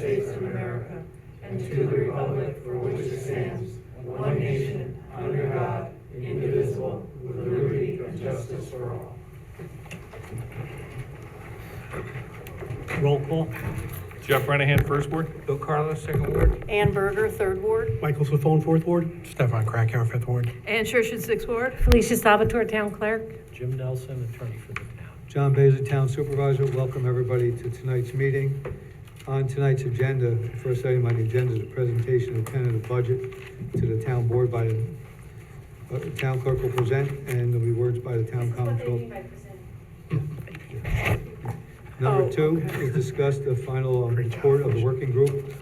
States of America and to the republic for which it stands, one nation, under God, indivisible, with liberty and justice for all. Roll call. Jeff Renahan, First Ward. Bill Carlos, Second Ward. Ann Berger, Third Ward. Michael Swafford, Fourth Ward. Stefan Krakauer, Fifth Ward. Ann Shershon, Sixth Ward. Felicia Salvatore, Town Clerk. Jim Nelson, attorney for the town. John Bailey, Town Supervisor. Welcome everybody to tonight's meeting. On tonight's agenda, the first item on the agenda is a presentation of tentative budget to the town board by the town clerk will present, and there'll be words by the town council. Number two is discuss the final report of the working group.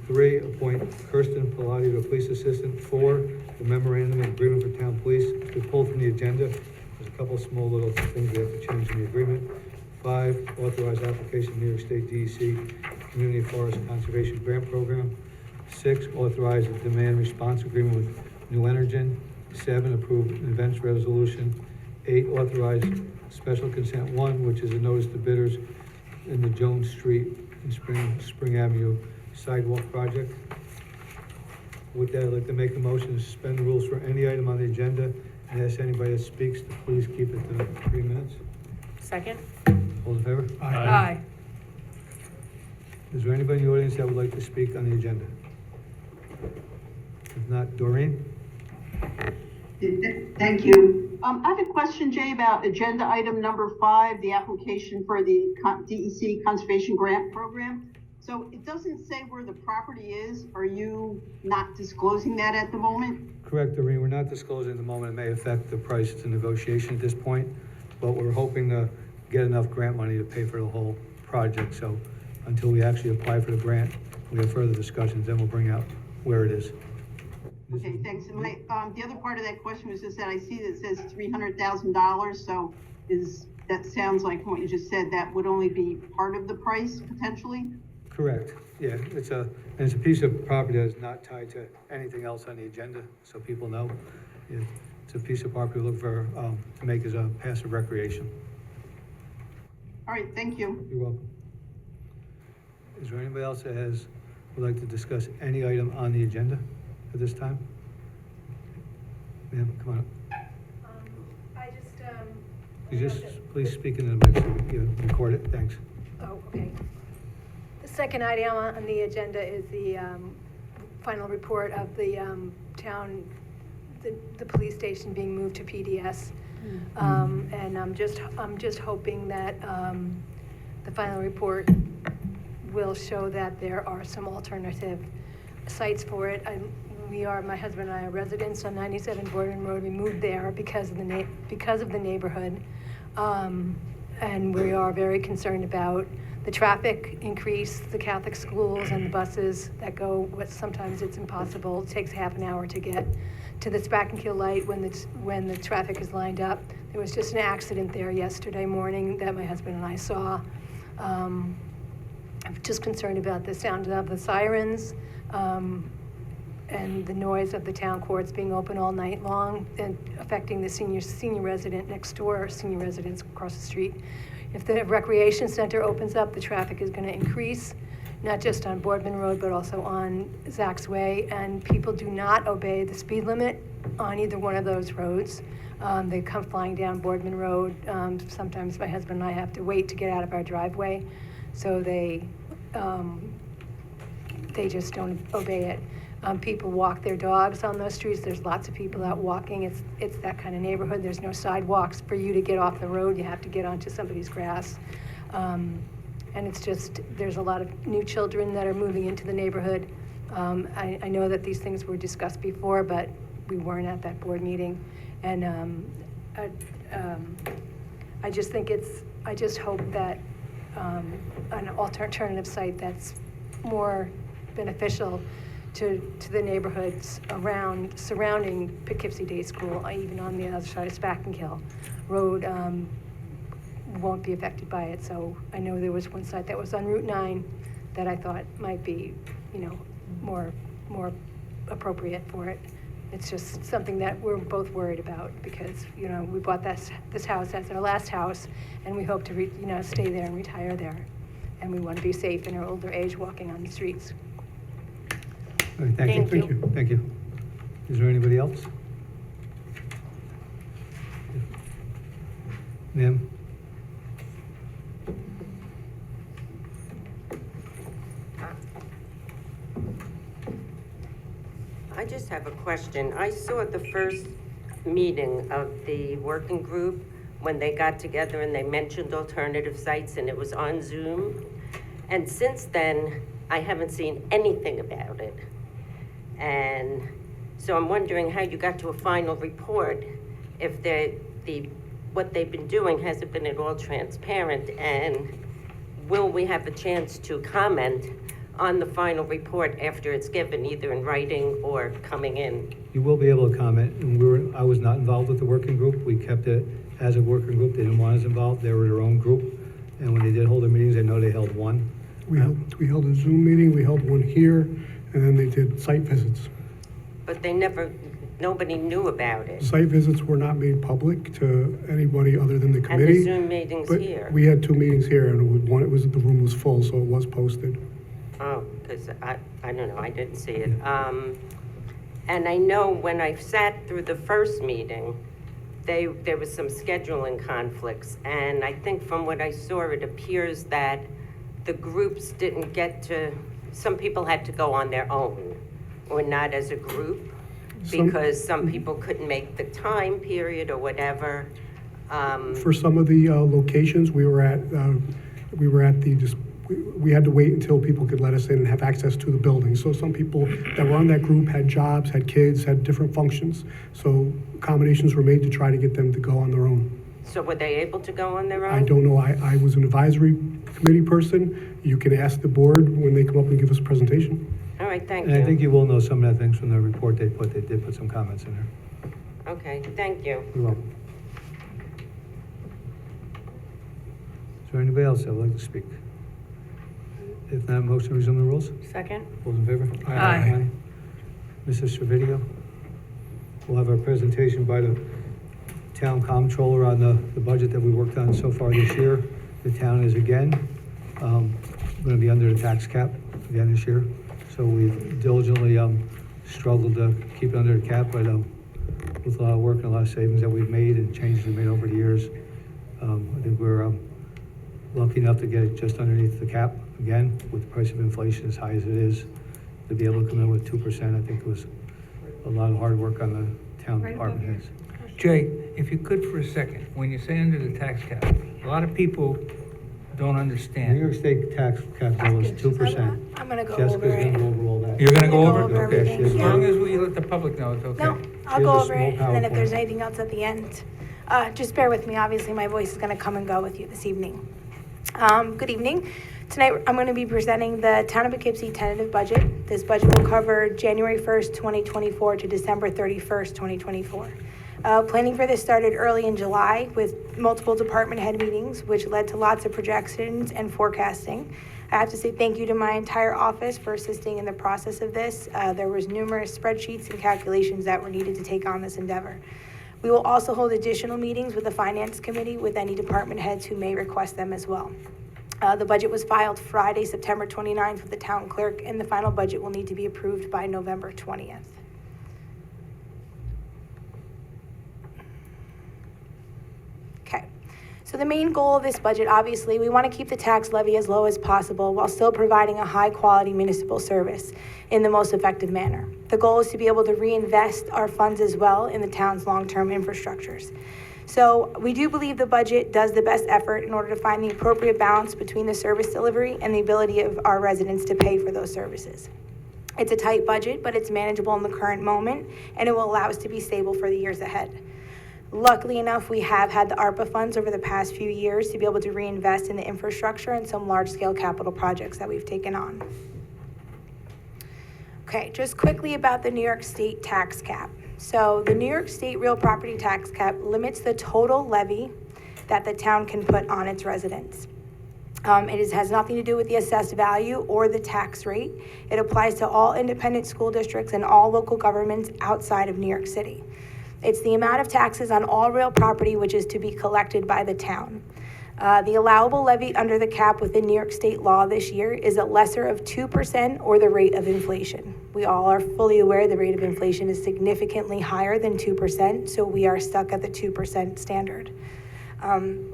3, appoint Kirsten Pilati to police assistant. 4, the memorandum of agreement for town police. We pulled from the agenda. There's a couple of small little things we have to change in the agreement. 5, authorize application New York State DEC Community Forest Conservation Grant Program. 6, authorize a demand response agreement with New Energen. 7, approve an events resolution. 8, authorize special consent 1, which is a notice to bidders in the Jones Street and Spring Avenue sidewalk project. With that, I'd like to make a motion to suspend the rules for any item on the agenda and ask anybody that speaks to please keep it to 3 minutes. Second. All in favor? Aye. Is there anybody in the audience that would like to speak on the agenda? If not, Doreen? Thank you. I have a question, Jay, about agenda item number 5, the application for the DEC Conservation Grant Program. So it doesn't say where the property is. Are you not disclosing that at the moment? Correct, Doreen. We're not disclosing at the moment. It may affect the price. It's a negotiation at this point, but we're hoping to get enough grant money to pay for the whole project. So until we actually apply for the grant, we have further discussions, then we'll bring out where it is. Okay, thanks. And the other part of that question was just that I see that it says $300,000. So that sounds like what you just said, that would only be part of the price potentially? Correct. Yeah, it's a piece of property that is not tied to anything else on the agenda, so people know. It's a piece of property we look for to make as a passive recreation. All right, thank you. You're welcome. Is there anybody else that would like to discuss any item on the agenda at this time? Ma'am, come on up. You just please speak into the mic, so you record it. Thanks. Oh, okay. The second item on the agenda is the final report of the town, the police station being moved to PDS. And I'm just hoping that the final report will show that there are some alternative sites for it. My husband and I are residents on 97 Boardman Road. We moved there because of the neighborhood. And we are very concerned about the traffic increase, the Catholic schools and the buses that go, sometimes it's impossible. It takes half an hour to get to the Spackenkill light when the traffic is lined up. There was just an accident there yesterday morning that my husband and I saw. I'm just concerned about the sound of the sirens and the noise of the town courts being open all night long and affecting the senior resident next door, senior residents across the street. If the recreation center opens up, the traffic is going to increase, not just on Boardman Road, but also on Zach's Way. And people do not obey the speed limit on either one of those roads. They come flying down Boardman Road. Sometimes my husband and I have to wait to get out of our driveway. So they just don't obey it. People walk their dogs on those streets. There's lots of people out walking. It's that kind of neighborhood. There's no sidewalks for you to get off the road. You have to get onto somebody's grass. And it's just, there's a lot of new children that are moving into the neighborhood. I know that these things were discussed before, but we weren't at that board meeting. And I just hope that an alternative site that's more beneficial to the neighborhoods surrounding Poughkeepsie Day School, even on the other side of Spackenkill Road, won't be affected by it. So I know there was one site that was on Route 9 that I thought might be, more appropriate for it. It's just something that we're both worried about because, we bought this house as our last house, and we hope to, stay there and retire there. and we want to be safe in our older age walking on the streets. All right, thank you. Thank you. Thank you. Is there anybody else? Ma'am? I just have a question. I saw the first meeting of the working group when they got together and they mentioned alternative sites and it was on Zoom. And since then, I haven't seen anything about it. And so I'm wondering how you got to a final report if what they've been doing hasn't been at all transparent, and will we have a chance to comment on the final report after it's given, either in writing or coming in? You will be able to comment, and I was not involved with the working group. We kept it as a working group. They didn't want us involved. They were their own group. And when they did hold their meetings, I know they held one. We held a Zoom meeting, we held one here, and then they did site visits. But nobody knew about it. Site visits were not made public to anybody other than the And committee. the Zoom meetings But here. we had 2 meetings here, and the room was full, so it was posted. Oh, because I don't know, I didn't see it. And I know when I sat through the first meeting, there was some scheduling conflicts. And I think from what I saw, it appears that the groups didn't some people had to go on their own or not as a group because some people couldn't make the time period or whatever. For some of the locations, we had to wait until people could let us in and have access to the building. So some people that were on that group had jobs, had kids, had different functions. So accommodations were made to try to get them to go on their own. So were they able to go on their own? I don't know, I was an advisory committee person. You can ask the board when they come up and give us a presentation. All right, thank And I think you. you will know some of the things from the report they did put some comments in there. Okay, thank you. You're welcome. Is there anybody else that would like to speak? If not, motion to resume the rules? Second? Those in favor? Aye. Mrs. Servideo? We'll have our presentation by the town comptroller on the budget that we worked on so far this year. The town is again going to be under the tax cap again this year. So we've diligently struggled to keep it under the cap, but with a lot of work and a lot of savings that we've made and changes we've made over the years, I think we're lucky enough to get it just underneath the cap again, with the price of inflation as high as it is. To be able to come in with 2%, I think it was a lot of hard work on the town department heads. Jay, if you could for a second, when you say under the tax cap, a lot of people don't New understand. York State tax cap bill is 2%. I'm gonna go Jessica's over gonna it. go over all that. You're gonna go Go over over it? Okay. everything, As yeah. long as we let the public know, it's okay. No, I'll Here's go a over small it, and then if PowerPoint. there's anything else at the end, just bear with me. Obviously, my voice is going to come and go with you this evening. Good evening. Tonight, I'm going to be presenting the Town of Poughkeepsie tentative budget. This budget will cover January 1st, 2024 to December 31st, 2024. Planning for this started early in July with multiple department head meetings, which led to lots of projections and forecasting. I have to say thank you to my entire office for assisting in the process of this. There was numerous spreadsheets and calculations that were needed to take on this endeavor. We will also hold additional meetings with the Finance Committee with any department heads who may request them as well. The budget was filed Friday, September 29th with the town clerk, and the final budget will need to be approved by November 20th. Okay, so the main goal of this budget, obviously, we want to keep the tax levy as low as possible while still providing a high-quality municipal service in the most effective manner. The goal is to be able to reinvest our funds as well in the town's long-term infrastructures. So we do believe the budget does the best effort in order to find the appropriate balance between the service delivery and the ability of our residents to pay for those services. It's a tight budget, but it's manageable in the current moment, and it will allow us to be stable for the years ahead. Luckily enough, we have had the ARPA funds over the past few years to be able to reinvest in the infrastructure and some large-scale capital projects that we've taken on. Okay, just quickly about the New York State tax cap. So the New York State real property tax cap limits the total levy that the town can put on its residents. Has nothing to do with the assessed value or the tax rate. It applies to all independent school districts and all local governments outside of New York City. It's the amount of taxes on all real property which is to be collected by the town. The allowable levy under the cap within New York State law this year is a lesser of 2% or the rate of inflation. We all are fully aware the rate of inflation is significantly higher than 2%, so we are stuck at the 2% standard.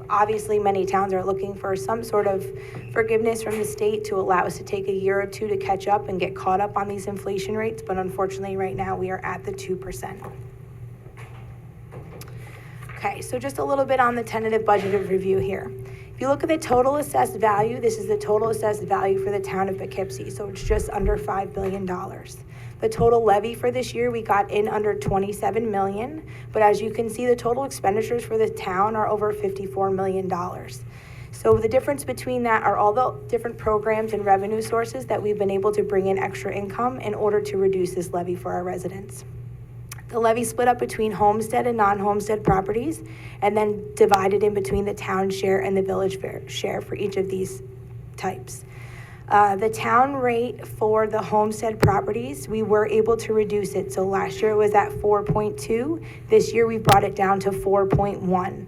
Obviously, many towns are looking for some sort of forgiveness from the state to allow us to take a year or two to catch up and get caught up on these inflation rates, but unfortunately, right now, we are at the 2%. Okay, so just a little bit on the tentative budget review here. If you look at the total assessed value, this is the total assessed value for the town of Poughkeepsie, so it's just under $5 billion. The total levy for this year, we got in under 27 million, but as you can see, the total expenditures for the town are over $54 million. So the difference between that are all the different programs and revenue sources that we've been able to bring in extra income in order to reduce this levy for our residents. The levy split up between homestead and non-homestead properties, and then divided in between the town share and the village share for each of these types. The town rate for the homestead properties, we were able to reduce it. So last year it was at 4.2. This year we brought it down to 4.1.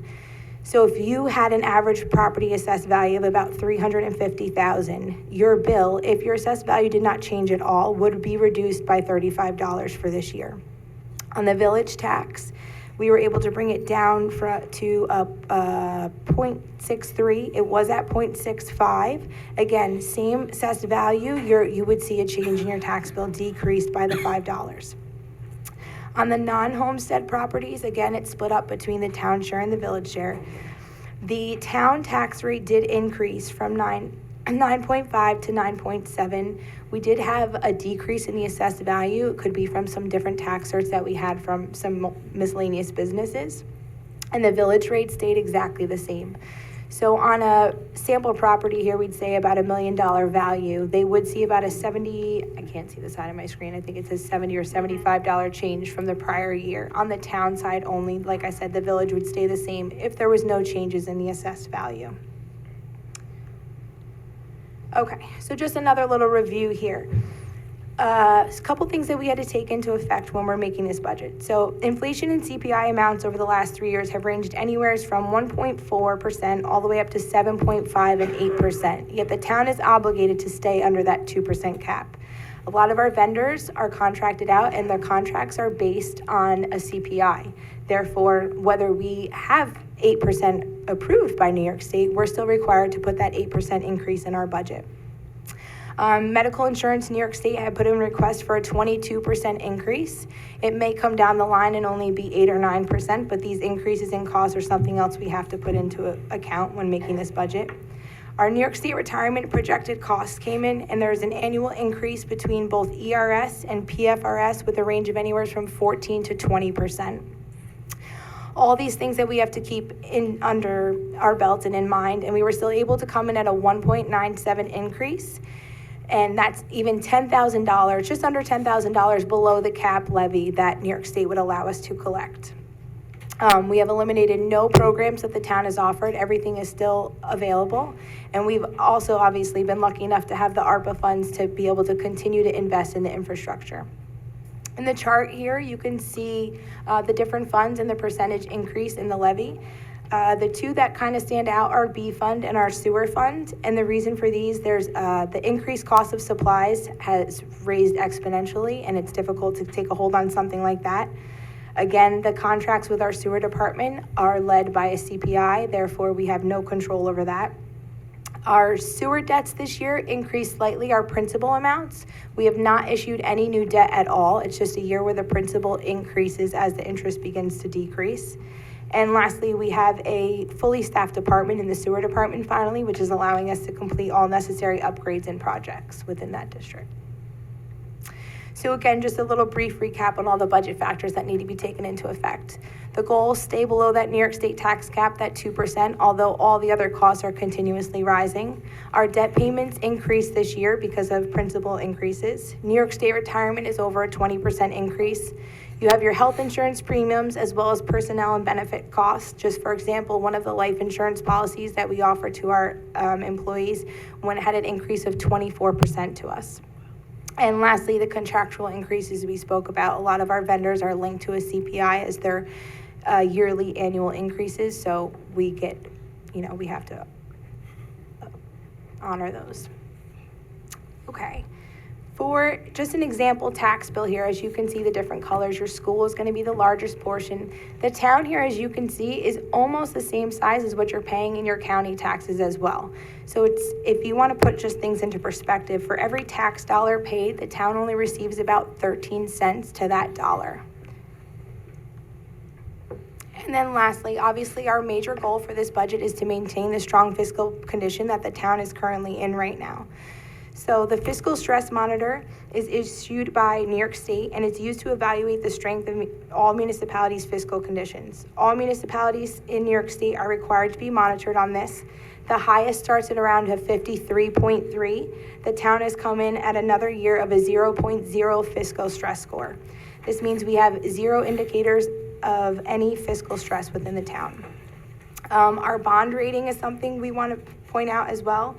So if you had an average property assessed value of about $350,000, your bill, if your assessed value did not change at all, would be reduced by $35 for this year. On the village tax, we were able to bring it down to 0.63. It was at 0.65. Again, same assessed value, you would see a change in your tax bill decreased by the $5. On the non-homestead properties, again, it's split up between the town share and the village share. The town tax rate did increase from 9.5 to 9.7. We did have a decrease in the assessed value. It could be from some different tax certs that we had from some miscellaneous businesses. And the village rate stayed exactly the same. So on a sample property here, we'd say about $1 million value. They would see about a I can't see the side of my screen. I think it says $70 or $75 change from the prior year. On the town side only, like I said, the village would stay the same if there was no changes in the assessed value. Okay, so just another little review here. A couple things that we had to take into effect when we're making this budget. So inflation and CPI amounts over the last 3 years have ranged anywhere from 1.4% all the way up to 7.5 and 8%. Yet the town is obligated to stay under that 2% cap. A lot of our vendors are contracted out and their contracts are based on a CPI. Therefore, whether we have 8% approved by New York State, we're still required to put that 8% increase in our budget. Medical insurance, New York State had put in a request for a 22% increase. It may come down the line and only be 8 or 9%, but these increases in costs are something else we have to put into account when making this budget. Our New York State retirement projected costs came in, and there's an annual increase between both ERS and PFRS with a range of anywhere from 14 to 20%. All these things that we have to keep in under our belts and in mind, and we were still able to come in at a 1.97 increase, and that's even $10,000, just under $10,000 below the cap levy that New York State would allow us to collect. We have eliminated no programs that the town has offered. Everything is still available, and we've also obviously been lucky enough to have the ARPA funds to be able to continue to invest in the infrastructure. In the chart here, you can see the different funds and the percentage increase in the levy. The two that kind of stand out are B fund and our sewer fund. And the reason for these, there's the increased cost of supplies has raised exponentially, and it's difficult to take a hold on something like that. Again, the contracts with our sewer department are led by a CPI, therefore we have no control over that. Our sewer debts this year increased slightly, our principal amounts. We have not issued any new debt at all. It's just a year where the principal increases as the interest begins to decrease. And lastly, we have a fully staffed department in the sewer department finally, which is allowing us to complete all necessary upgrades and projects within that district. So again, just a little brief recap on all the budget factors that need to be taken into effect. The goals stay below that New York State tax cap, that 2%, although all the other costs are continuously rising. Our debt payments increased this year because of principal increases. New York State retirement is over a 20% increase. You have your health insurance premiums as well as personnel and benefit costs. Just for example, one of the life insurance policies that we offer to our employees had an increase of 24% to us. And lastly, the contractual increases we spoke about. A lot of our vendors are linked to a CPI as their yearly annual increases, so we get we have to honor those. Okay. For just an example tax bill here, as you can see the different colors, your school is going to be the largest portion. The town here, as you can see, is almost the same size as what you're paying in your county taxes as well. So if you want to put just things into perspective, for every tax dollar paid, the town only receives about 13 cents to that dollar. And then lastly, obviously our major goal for this budget is to maintain the strong fiscal condition that the town is currently in right now. So the fiscal stress monitor is issued by New York State, and it's used to evaluate the strength of all municipalities' fiscal conditions. All municipalities in New York State are required to be monitored on this. The highest starts at around a 53.3. The town has come in at another year of a 0.0 fiscal stress score. This means we have 0 indicators of any fiscal stress within the town. Our bond rating is something we want to point out as well.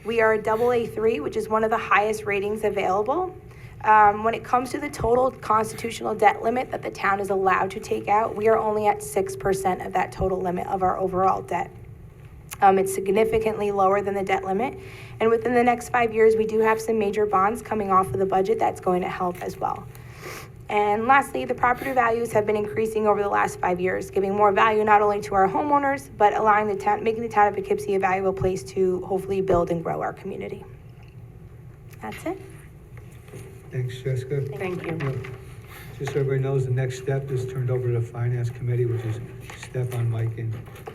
We are a AA3, which is one of the highest ratings available. When it comes to the total constitutional debt limit that the town is allowed to take out, we are only at 6% of that total limit of our overall debt. It's significantly lower than the debt limit. And within the next 5 years, we do have some major bonds coming off of the budget that's going to help as well. And lastly, the property values have been increasing over the last 5 years, giving more value not only to our homeowners, but allowing the town, making the town of Poughkeepsie a valuable place to hopefully build and grow our community. That's it. Thanks, Jessica. Thank you. Just so everybody knows, the next step is turned over to the Finance Committee, which is Stefan, Mike, and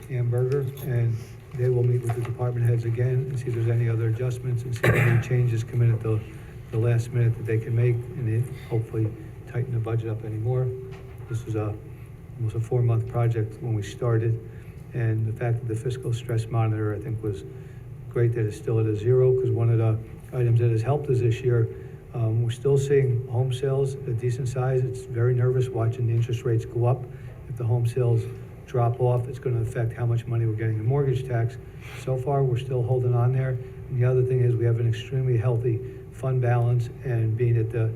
Amberger, and they will meet with the department heads again and see if there's any other adjustments and see if any changes come in at the last minute that they can make, and then hopefully tighten the budget up anymore. This was almost a 4-month project when we started, and the fact that the fiscal stress monitor, I think, was great that it's still at a 0, because one of the items that has helped us this year, we're still seeing home sales a decent size. It's very nervous watching the interest rates go up. If the home sales drop off, it's going to affect how much money we're getting in mortgage tax. So far, we're still holding on there. And the other thing is we have an extremely healthy fund balance, and being that the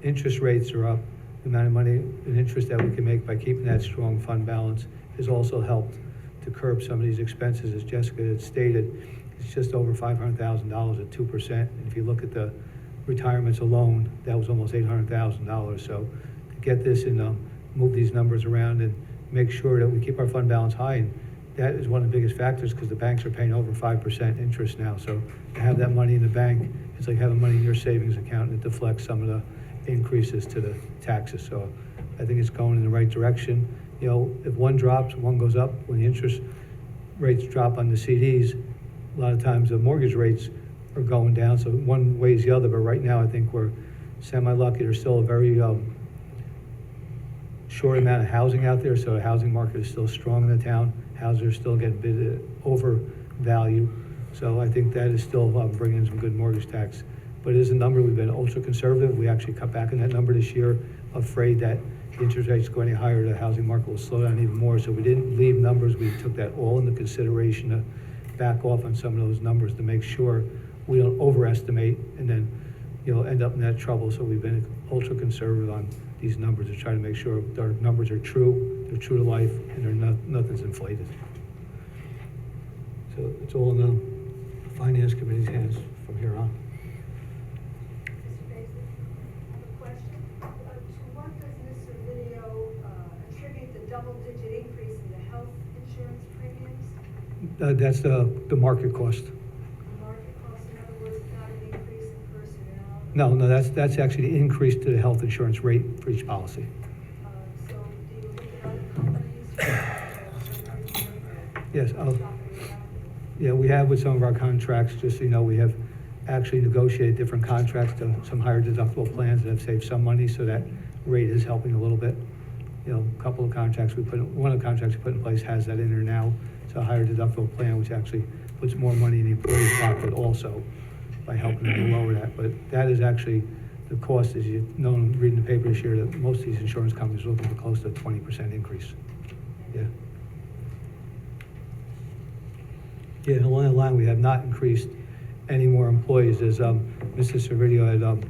interest rates are up, the amount of money and interest that we can make by keeping that strong fund balance has also helped to curb some of these expenses. As Jessica had stated, it's just over $500,000 at 2%. And if you look at the retirements alone, that was almost $800,000. So to get this and move these numbers around and make sure that we keep our fund balance high, and that is one of the biggest factors, because the banks are paying over 5% interest now. So to have that money in the bank, it's like having money in your savings account, and it deflects some of the increases to the taxes. So I think it's going in the right direction. You know, if one drops, one goes up. When the interest rates drop on the CDs, a lot of times the mortgage rates are going down, so one weighs the other. But right now, I think we're semi-lucky. There's still a very short amount of housing out there, so the housing market is still strong in the town. Houses are still getting bid overvalued, so I think that is still bringing in some good mortgage tax. But it is a number. We've been ultra conservative. We actually cut back on that number this year, afraid that the interest rates go any higher, the housing market will slow down even more. So we didn't leave numbers. We took that all into consideration to back off on some of those numbers to make sure we don't overestimate and then, end up in that trouble. So we've been ultra conservative on these numbers to try to make sure our numbers are true, they're true to life, and nothing's inflated. So it's all in the Finance Committee's hands from here on. Mr. Basin, I have a question. To what does Mr. Video attribute the double-digit increase in the health insurance premiums? That's the market cost. The market cost, in other words, not an increase in personnel? No, that's actually the increase to the health insurance rate for each policy. So do you look at other companies? Yes, yeah, we have with some of our contracts, just so you know, we have actually negotiated different contracts to some higher deductible plans that have saved some money, so that rate is helping a little bit. A couple of contracts one of the contracts we put in place has that in there now. It's a higher deductible plan, which actually puts more money in the employee's pocket also by helping them to lower that. But that is actually the cost, as you know, reading the paper this year, that most of these insurance companies are looking for close to a 20% increase. Yeah. Yeah, along that line, we have not increased any more employees. As Mr. Servideo had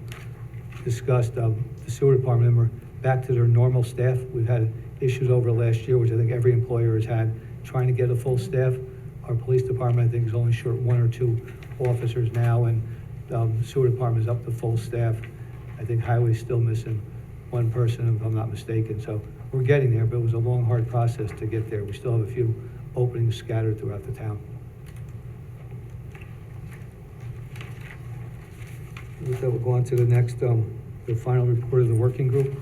discussed, the sewer department, we're back to their normal staff. We've had issues over the last year, which I think every employer has had, trying to get a full staff. Our police department, I think, is only short 1 or 2 officers now, and sewer department is up to full staff. I think highway's still missing 1 person, if I'm not mistaken. So we're getting there, but it was a long, hard process to get there. We still have a few openings scattered throughout the town. With that, we'll go on to the next, the final report of the working group.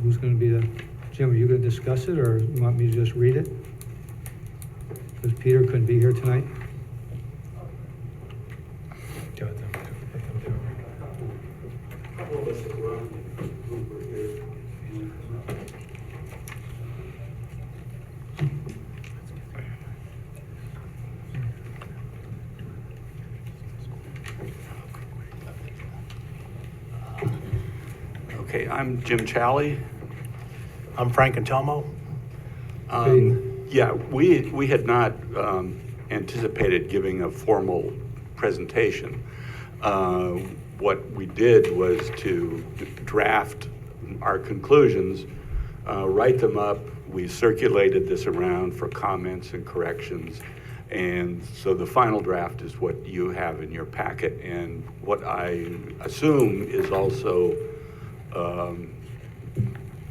Who's gonna be Jim, are you gonna discuss it, or you want me to just read it? Because Peter couldn't be here tonight. Couple of us that were on the group were here. Okay, I'm Jim Challey. I'm Frank Antelmo. Yeah, we had not anticipated giving a formal presentation. What we did was to draft our conclusions, write them up. We circulated this around for comments and corrections. And so the final draft is what you have in your packet, and what I assume is also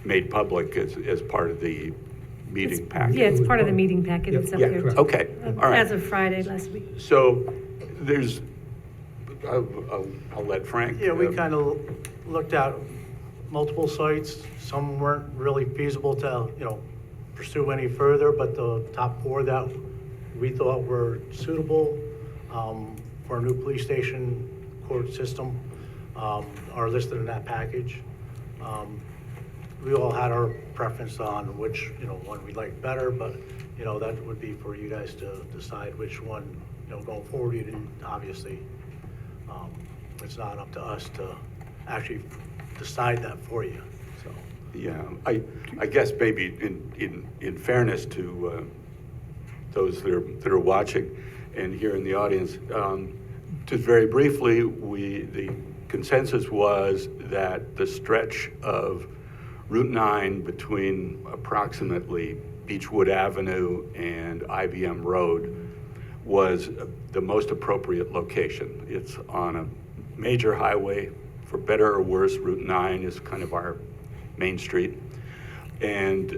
made public as part of the meeting packet. Yeah, it's part of the meeting packet. It's up Yeah, here. okay, all right. As of Friday last week. So there's, I'll let Frank. Yeah, we kind of looked at multiple sites. Some weren't really feasible to, pursue any further, but the top 4 that we thought were suitable for a new police station court system are listed in that package. We all had our preference on which, one we liked better, but, that would be for you guys to decide which one, going forward. You didn't, obviously, it's not up to us to actually decide that for you, so. Yeah, I guess maybe in fairness to those that are watching and here in the audience, just very briefly, the consensus was that the stretch of Route 9 between approximately Beechwood Avenue and IBM Road was the most appropriate location. It's on a major highway. For better or worse, Route 9 is kind of our main street. And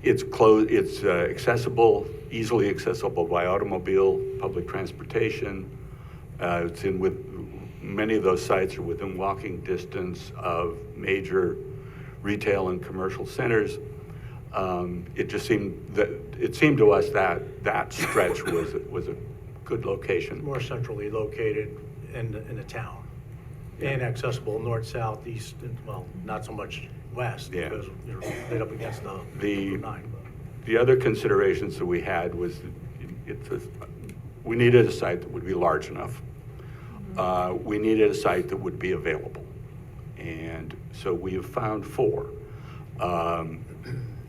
it's close, it's accessible, easily accessible by automobile, public transportation. It's in with, many of those sites are within walking distance of major retail and commercial centers. It seemed to us that stretch was a good location. More centrally located in the town. And accessible north, south, east, and, well, not so much west, Yeah. because you're right up against the The- 9. The other considerations that we had was we needed a site that would be large enough. We needed a site that would be available. And so we have found 4.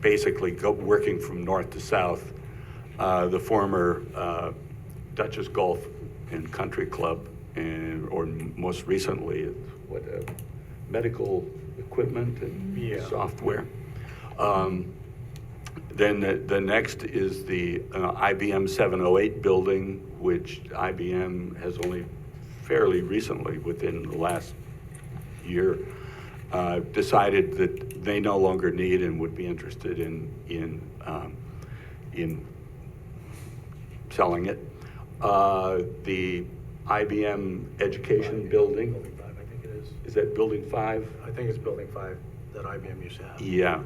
Basically working from north to south. The former Dutchess Golf and Country Club, or most recently, medical equipment and software. Then the next is the IBM 708 building, which IBM has only fairly recently, within the last year, decided that they no longer need and would be interested in selling it. The IBM Education Building. Building 5, I think it is. Is that Building 5? I think it's Building 5 that IBM used to have. Yeah.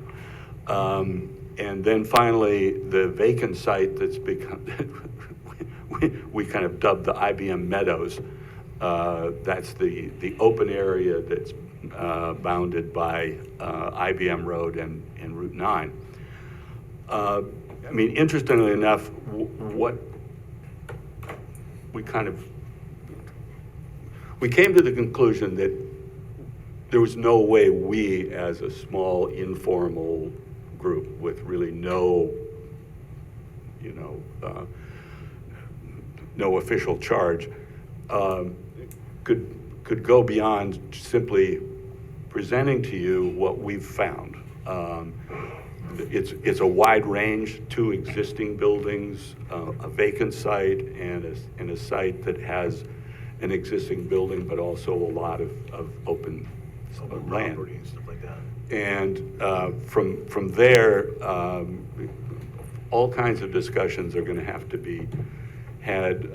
And then finally, the vacant site that's become, we kind of dubbed the IBM Meadows. That's the open area that's bounded by IBM Road and Route 9. I mean, interestingly enough, what we came to the conclusion that there was no way we, as a small informal group with really no official charge, could go beyond simply presenting to you what we've found. it's a wide range, 2 existing buildings, a vacant site, and a site that has an existing building, but also a lot of open land. Property and stuff like that. And from there, all kinds of discussions are going to have to be had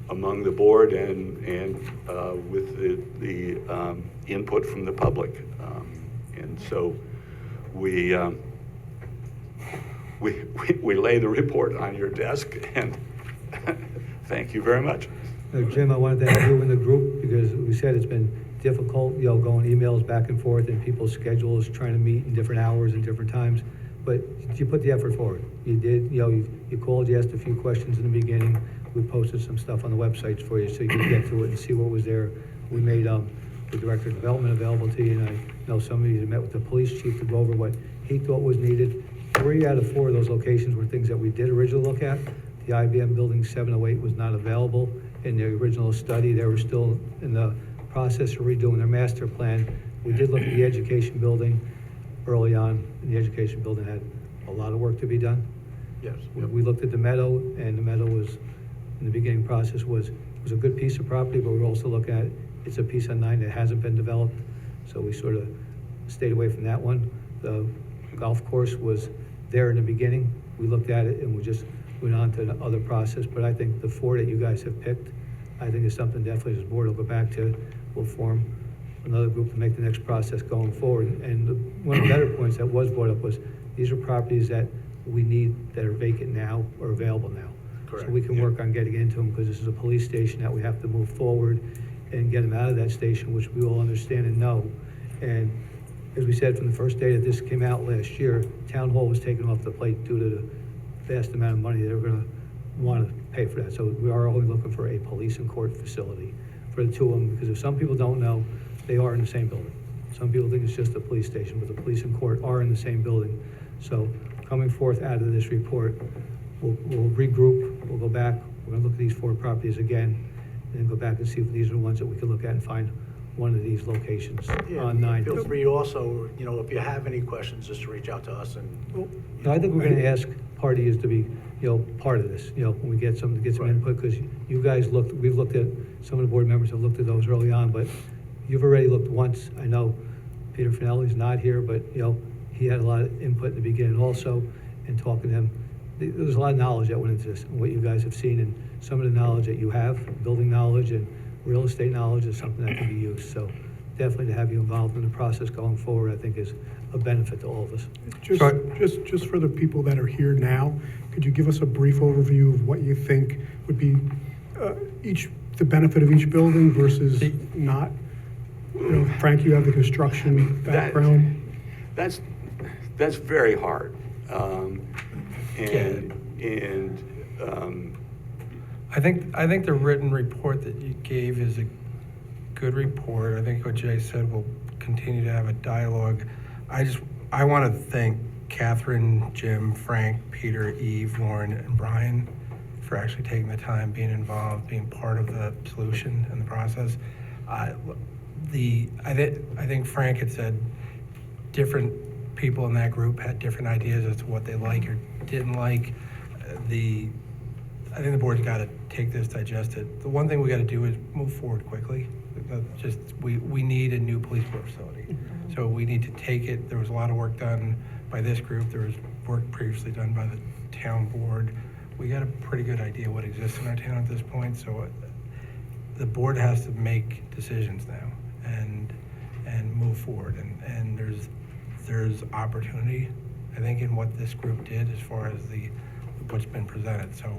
among the board and with the input from the public. And so we lay the report on your desk, and thank you very much. Jim, I wanted to have you in the group because we said it's been difficult, going emails back and forth and people's schedules, trying to meet in different hours and different times. But you put the effort forward. You did, you called, you asked a few questions in the beginning. We posted some stuff on the websites for you so you could get to it and see what was there. We made the Director of Development available to you, and I know some of you met with the police chief to go over what he thought was needed. 3 out of 4 of those locations were things that we did originally look at. The IBM Building 708 was not available in the original study. They were still in the process of redoing their master plan. We did look at the education building early on, and the education building had a lot of work to be done. Yes. We looked at the Meadow, and the Meadow was, in the beginning process, was a good piece of property, but we also look at, it's a piece on 9 that hasn't been developed, so we sort of stayed away from that one. The golf course was there in the beginning. We looked at it, and we just went on to the other process, but I think the 4 that you guys have picked, I think is something definitely this board will go back to. We'll form another group to make the next process going forward. And one of the better points that was brought up was, these are properties that we need that are vacant now or available now. Correct. So we can work on getting into them, because this is a police station that we have to move forward and get them out of that station, which we all understand and know. And as we said from the first day that this came out last year, Town Hall was taken off the plate due to the vast amount of money they were gonna want to pay for that. So we are only looking for a police and court facility for the 2 of them, because if some people don't know, they are in the same building. Some people think it's just a police station, but the police and court are in the same building. So coming forth out of this report, we'll regroup, we'll go back, we're gonna look at these 4 properties again, and then go back and see if these are the ones that we can look at and find one of these locations on 9. Feel free also, if you have any questions, just to reach out to us and. No, I think we're gonna ask parties to be, part of this, when we get some input, because you guys we've looked at, some of the board members have looked at those early on, but you've already looked once. I know Peter Finelli's not here, but, he had a lot of input in the beginning also, and talking to him. There's a lot of knowledge that went into this, and what you guys have seen, and some of the knowledge that you have, building knowledge and real estate knowledge, is something that can be used. So definitely to have you involved in the process going forward, I think is a benefit to all of us. Just for the people that are here now, could you give us a brief overview of what you think would be the benefit of each building versus not? Frank, you have the construction background. That's very hard. I think the written report that you gave is a good report. I think what Jay said, we'll continue to have a dialogue. I want to thank Catherine, Jim, Frank, Peter, Eve, Lauren, and Brian for actually taking the time, being involved, being part of the solution and the process. I think Frank had said different people in that group had different ideas as to what they like or didn't like. I think the board's got to take this, digest it. The one thing we got to do is move forward quickly. We need a new police court facility. So we need to take it. There was a lot of work done by this group. There was work previously done by the town board. We got a pretty good idea what exists in our town at this point. So the board has to make decisions now and move forward. And there's opportunity, I think, in what this group did as far as what's been presented. So,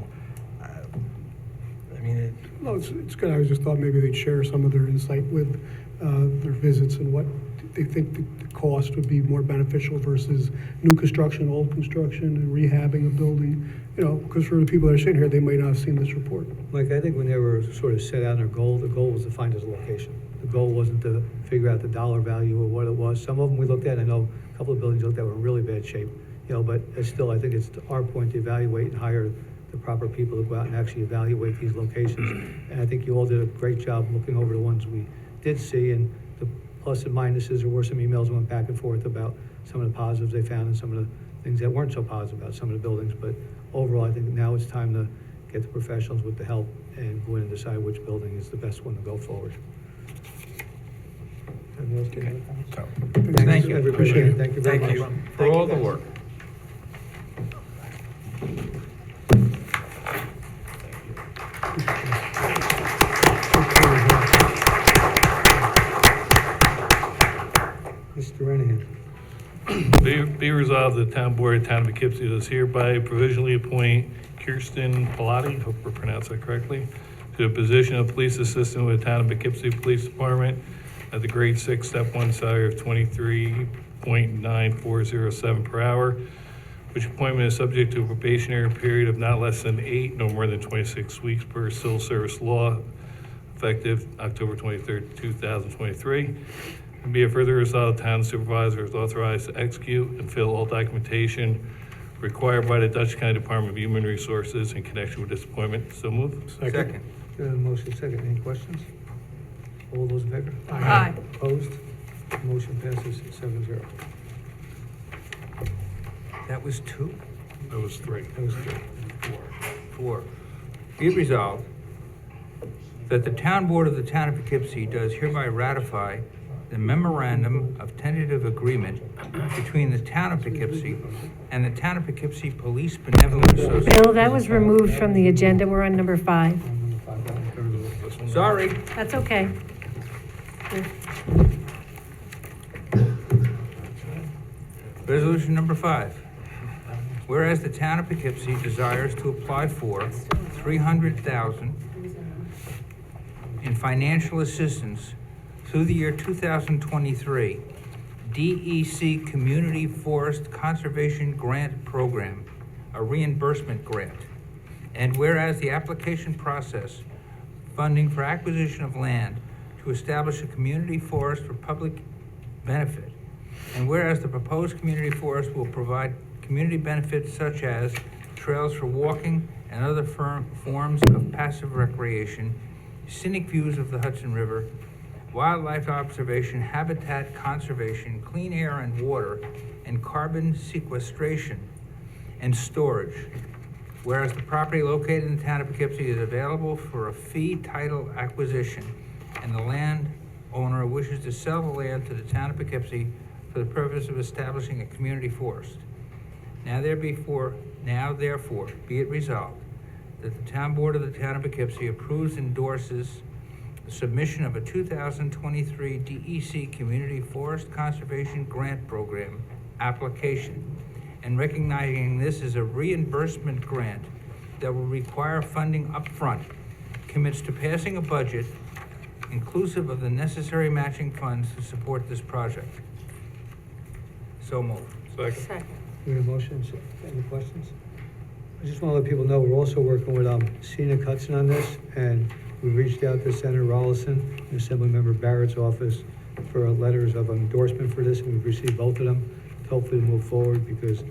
No, it's good. I just thought maybe they'd share some of their insight with their visits and what they think the cost would be more beneficial versus new construction, old construction, and rehabbing a building. Because for the people that are sitting here, they might not have seen this report. Mike, I think when they were sort of set out their goal, the goal was to find us a location. The goal wasn't to figure out the dollar value of what it was. Some of them we looked at, I know a couple of buildings looked at were in really bad shape, but it's still, I think it's our point to evaluate and hire the proper people to go out and actually evaluate these locations. And I think you all did a great job looking over the ones we did see, and the plus and minuses. There were some emails that went back and forth about some of the positives they found and some of the things that weren't so positive about some of the buildings. But overall, I think now it's time to get the professionals with the help and go in and decide which building is the best one to go forward. Anyone else get any comments? So, Thank you. Everybody. Appreciate it. Thank you very Thank much. you. for all the work. Mr. Renahan. Be resolved, the town board of Town of Poughkeepsie does hereby provisionally appoint Kirsten Pilati, hope I pronounced that correctly, to the position of police assistant with the Town of Poughkeepsie Police Department at the grade 6, step 1 salary of $23.9407 per hour, which appointment is subject to a probationary period of not less than 8, no more than 26 weeks per civil service law, effective October 23rd, 2023. And be it further resolved, the town supervisor is authorized to execute and fill all documentation required by the Dutchess County Department of Human Resources in connection with this appointment. So moved. Second. Motion second. Any questions? All those in favor? Aye. Opposed? Motion passes 7-0. That was 2? That was 3. That was good. 4. Be it resolved that the town board of the town of Poughkeepsie does hereby ratify the memorandum of tentative agreement between the town of Poughkeepsie and the town of Poughkeepsie Police Benevolent Association. Bill, that was removed from the agenda. We're on number 5. Number 5, that one, third of it. Sorry. That's okay. Resolution number 5. Whereas the town of Poughkeepsie desires to apply for $300,000 in financial assistance through the year 2023 DEC Community Forest Conservation Grant Program, a reimbursement grant. And whereas the application process, funding for acquisition of land to establish a community forest for public benefit, and whereas the proposed community forest will provide community benefits such as trails for walking and other forms of passive recreation, scenic views of the Hudson River, wildlife observation, habitat conservation, clean air and water, and carbon sequestration and storage. Whereas the property located in the town of Poughkeepsie is available for a fee title acquisition, and the landowner wishes to sell the land to the town of Poughkeepsie for the purpose of establishing a community forest. Now therefore, be it resolved that the town board of the town of Poughkeepsie approves and endorses the submission of a 2023 DEC Community Forest Conservation Grant Program application, and recognizing this as a reimbursement grant that will require funding upfront, commits to passing a budget inclusive of the necessary matching funds to support this project. So moved. Second. We have a motion. Any questions? I just want to let people know, we're also working with Scenic Hudson on this, and we reached out to Senator Rollison and Assemblymember Barrett's office for letters of endorsement for this, and we've received both of them to hopefully move forward, because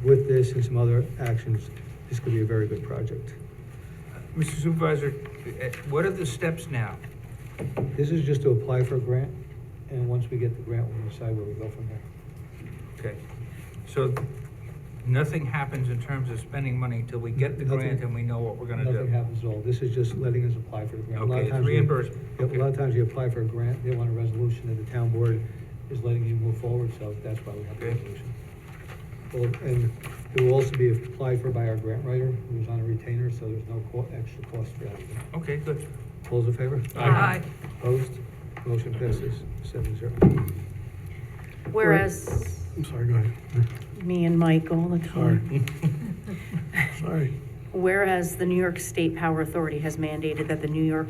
with this and some other actions, this could be a very good project. Mr. Supervisor, what are the steps now? This is just to apply for a grant, and once we get the grant, we'll decide where we go from there. Okay, so nothing happens in terms of spending money until we get the grant and we know what we're gonna Nothing do? happens at all. This is just letting us apply for the grant. A lot of Okay, it's times we- reimbursement. Yep, a lot of times you apply for a grant, they want a resolution that the town board is letting you move forward, so that's why we have the Okay. resolution. Well, and it will also be applied for by our grant writer, who's on a retainer, so there's no extra cost for that. Okay, good. All those in favor? Aye. Opposed? Motion passes 7-0. Whereas I'm sorry, go ahead. me and Mike all the Sorry. time. Sorry. Whereas the New York State Power Authority has mandated that the New York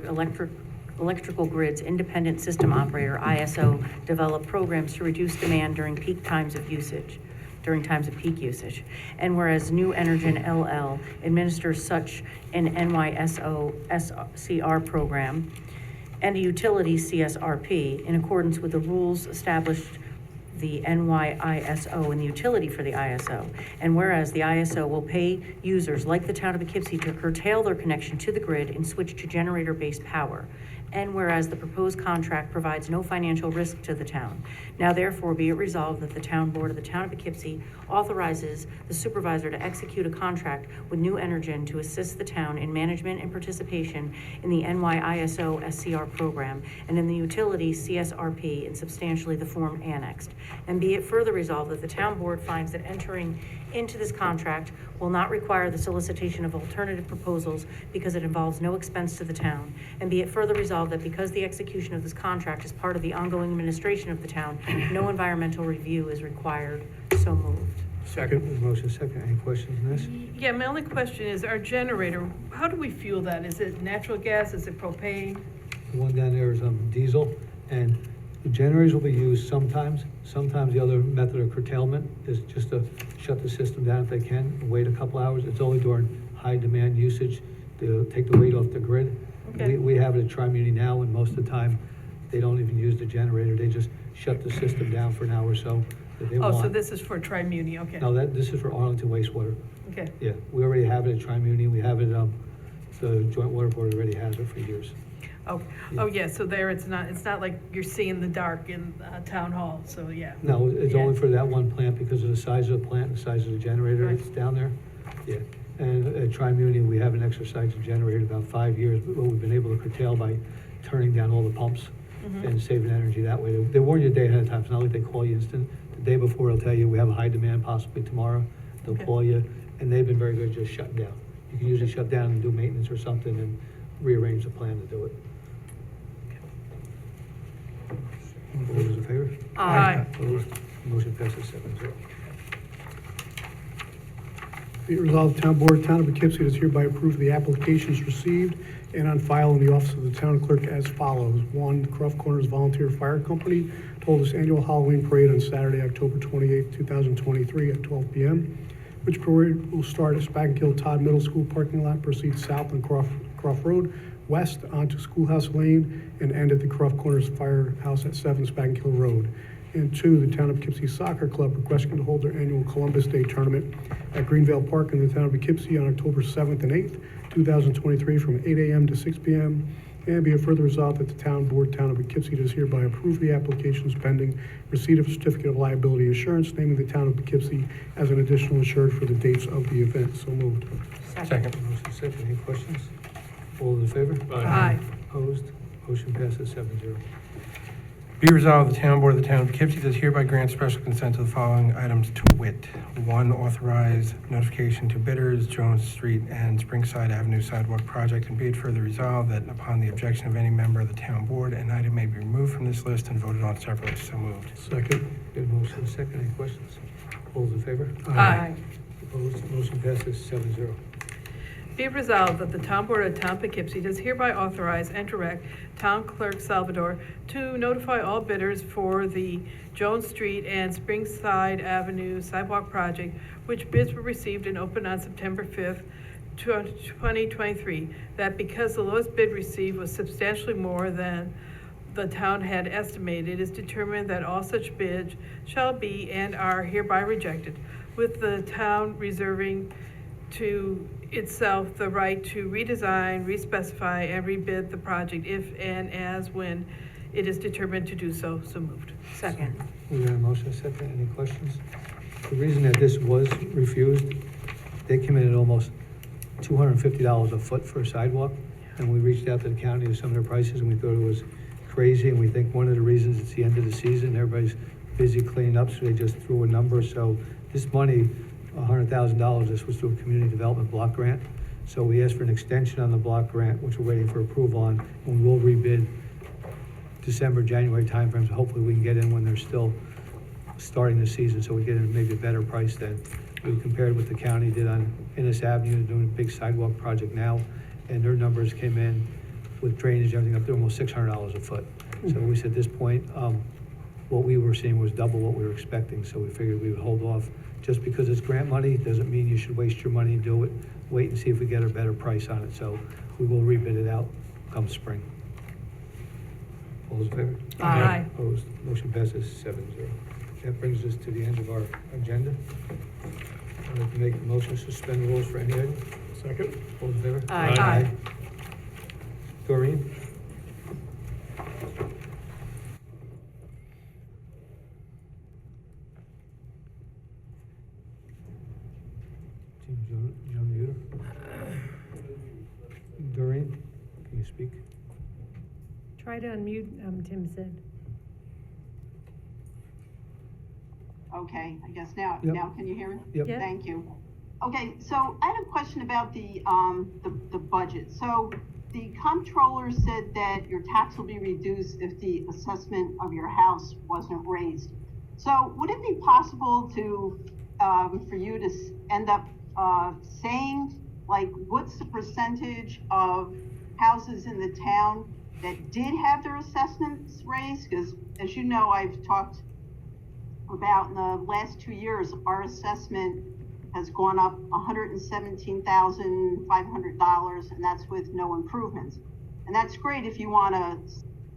Electrical Grid's Independent System Operator, ISO, develop programs to reduce demand during peak times of usage. And whereas New Energin LL administers such an NYSO SCR program and a utility CSRP in accordance with the rules established the NYISO and the utility for the ISO. And whereas the ISO will pay users like the town of Poughkeepsie to curtail their connection to the grid and switch to generator-based power. And whereas the proposed contract provides no financial risk to the town. Now therefore be it resolved that the town board of the town of Poughkeepsie authorizes the supervisor to execute a contract with New Energin to assist the town in management and participation in the NYISO SCR program and in the utility CSRP in substantially the form annexed. And be it further resolved that the town board finds that entering into this contract will not require the solicitation of alternative proposals because it involves no expense to the town. And be it further resolved that because the execution of this contract is part of the ongoing administration of the town, no environmental review is required. So moved. Second. Motion second. Any questions on this? Yeah, my only question is, our generator, how do we fuel that? Is it natural gas, is it propane? The one down there is diesel, and the generators will be used sometimes. Sometimes the other method of curtailment is just to shut the system down if they can, and wait a couple hours. It's only during high demand usage to take the weight off the grid. Okay. We have it at Tri-Muni now, and most of the time, they don't even use the generator. They just shut the system down for an hour or so that they want. Oh, so this is for Tri-Muni, okay. No, this is for Arlington wastewater. Okay. Yeah, we already have it at Tri-Muni. We have it, the Joint Water Board already has it for years. Oh, oh, yeah, so there it's not like you're seeing the dark in Town Hall, so yeah. No, it's Yeah. only for that one plant because of the size of the plant and the size of the generator Right. that's down there. Yeah, and at Tri-Muni, we haven't exercised the generator about 5 years, but we've been able to curtail by turning down all the pumps Mhm. and saving energy that way. They warn you a day ahead of time. It's not like they call you instant. The day before, they'll tell you, we have a high demand possibly tomorrow. They'll Okay. call you, and they've been very good just shutting down. You can usually shut down and do maintenance or something and rearrange the plan to do it. All those in favor? Aye. Opposed? Motion passes 7-0. Be it resolved, the town board, town of Poughkeepsie does hereby approve the applications received and on file in the office of the town clerk as follows. One, Croft Corners Volunteer Fire Company to hold its annual Halloween parade on Saturday, October 28, 2023 at 12 p.m., which parade will start at Spagginkill Todd Middle School parking lot, proceed south on Croft Road, west onto Schoolhouse Lane, and end at the Croft Corners Firehouse at 7 Spagginkill Road. And two, the town of Poughkeepsie Soccer Club requesting to hold their annual Columbus Day tournament at Greenvale Park in the town of Poughkeepsie on October 7th and 8th, 2023, from 8 a.m. to 6 p.m. And be it further resolved that the town board, town of Poughkeepsie, does hereby approve the applications pending receipt of certificate of liability assurance, naming the town of Poughkeepsie as an additional insured for the dates of the event. So moved. Second. Motion second. Any questions? All those in favor? Aye. Opposed? Motion passes 7-0. Be resolved, the town board of the town of Poughkeepsie does hereby grant special consent to the following items to wit. One, authorize notification to bidders, Jones Street and Springside Avenue sidewalk project, and be it further resolved that upon the objection of any member of the town board, an item may be removed from this list and voted on separately. So moved. Second. Good motion and second. Any questions? All those in favor? Aye. Opposed? Motion passes 7-0. Be it resolved that the town board of town Poughkeepsie does hereby authorize and direct town clerk Salvador to notify all bidders for the Jones Street and Springside Avenue sidewalk project, which bids were received and opened on September 5th, 2023, that because the lowest bid received was substantially more than the town had estimated, it is determined that all such bids shall be and are hereby rejected, with the town reserving to itself the right to redesign, respecify, and rebid the project if and as when it is determined to do so. So moved. Second. We got a motion and second. Any questions? The reason that this was refused, they came in at almost $250 a foot for a sidewalk, and we reached out to the county with some of their prices, and we thought it was crazy, and we think one of the reasons it's the end of the season, everybody's busy cleaning up, so they just threw a number. So this money, $100,000, this was through a community development block grant. So we asked for an extension on the block grant, which we're waiting for approval on, and we will rebid December, January timeframes. Hopefully we can get in when they're still starting the season, so we get in maybe a better price then. We compared what the county did on Innis Avenue, they're doing a big sidewalk project now, and their numbers came in with drainage, everything up to almost $600 a foot. So we said at this point, what we were seeing was double what we were expecting, so we figured we would hold off. Just because it's grant money doesn't mean you should waste your money and do it. Wait and see if we get a better price on it. So we will rebid it out come spring. All those in favor? Aye. Opposed? Motion passes 7-0. That brings us to the end of our agenda. I'd like to make the motion to suspend the rules for any item. Second? All in favor? Aye. Aye. Doreen? Jim, John Muter? Doreen, can you speak? Try to unmute, Tim said. Okay, I guess now, Yep. now can you hear me? Yep. Yep. Thank you. Okay, so I had a question about the budget. So the comptroller said that your tax will be reduced if the assessment of your house wasn't raised. So would it be possible to, for you to end up, saying, like, what's the percentage of houses in the town that did have their assessments raised? Because as you know, I've talked about in the last 2 years, our assessment has gone up $117,500, and that's with no improvements. And that's great if you want to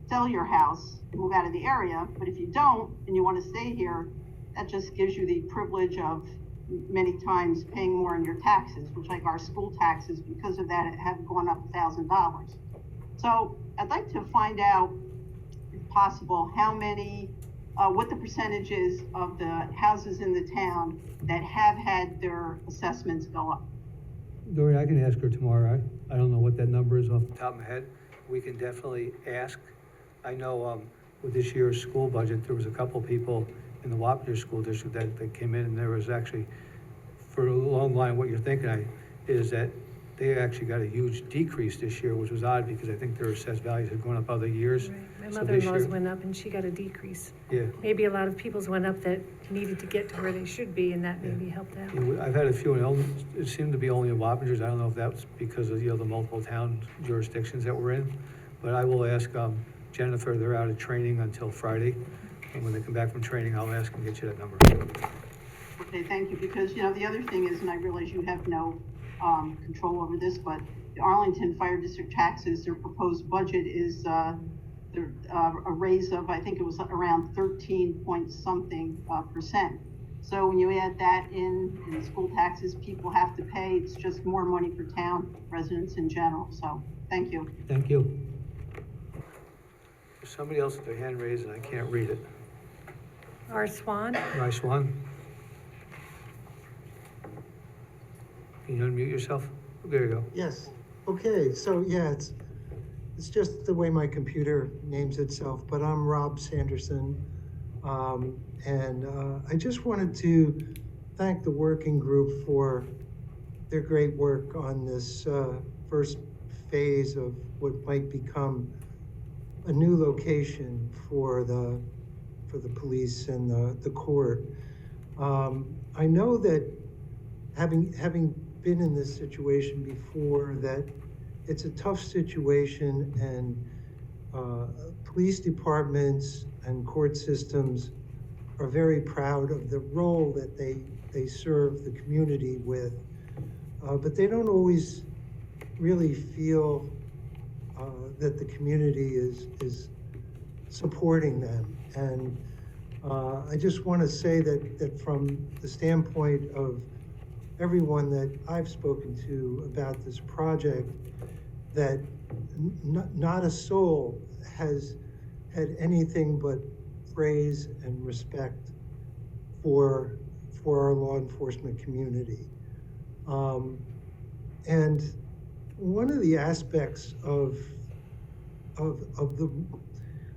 sell your house and move out of the area, but if you don't and you want to stay here, that just gives you the privilege of many times paying more in your taxes, which, like our school taxes, because of that, have gone up $1,000. So I'd like to find out, if possible, how many, what the percentage is of the houses in the town that have had their assessments go up. Doreen, I can ask her tomorrow. I don't know what that number is off the top of my head. We can definitely ask. I know, with this year's school budget, there was a couple people in the Wapner School District that came in, and there was actually, for a long line, what you're thinking is that they actually got a huge decrease this year, which was odd because I think their assessed values had gone up other years. Right. My So this mother-in-law's year- went up and she got a decrease. Yeah. Maybe a lot of people's went up that needed to get to where they should be, and that maybe helped out. Yeah, I've had a few, and it seemed to be only in Wappingers. I don't know if that's because of, the multiple town jurisdictions that we're in. But I will ask Jennifer, they're out of training until Friday. And when they come back from training, I'll ask and get you that number. Okay, thank you, because, the other thing is, and I realize you have no control over this, but the Arlington Fire District taxes, their proposed budget is a raise of, I think it was around 13 point something %. So when you add that in the school taxes people have to pay, it's just more money for town residents in general. So, thank you. Thank you. There's somebody else with their hand raised and I can't read it. R. Swan? Rice Swan? Can you unmute yourself? There you go. Yes, okay, so yeah, it's just the way my computer names itself, but I'm Rob Sanderson. And I just wanted to thank the working group for their great work on this first phase of what might become a new location for the police and the court. I know that having been in this situation before, that it's a tough situation, and police departments and court systems are very proud of the role that they serve the community with, but they don't always really feel that the community is supporting them. And I just want to say that from the standpoint of everyone that I've spoken to about this project, that not a soul has had anything but praise and respect for our law enforcement community. And one of the aspects of the,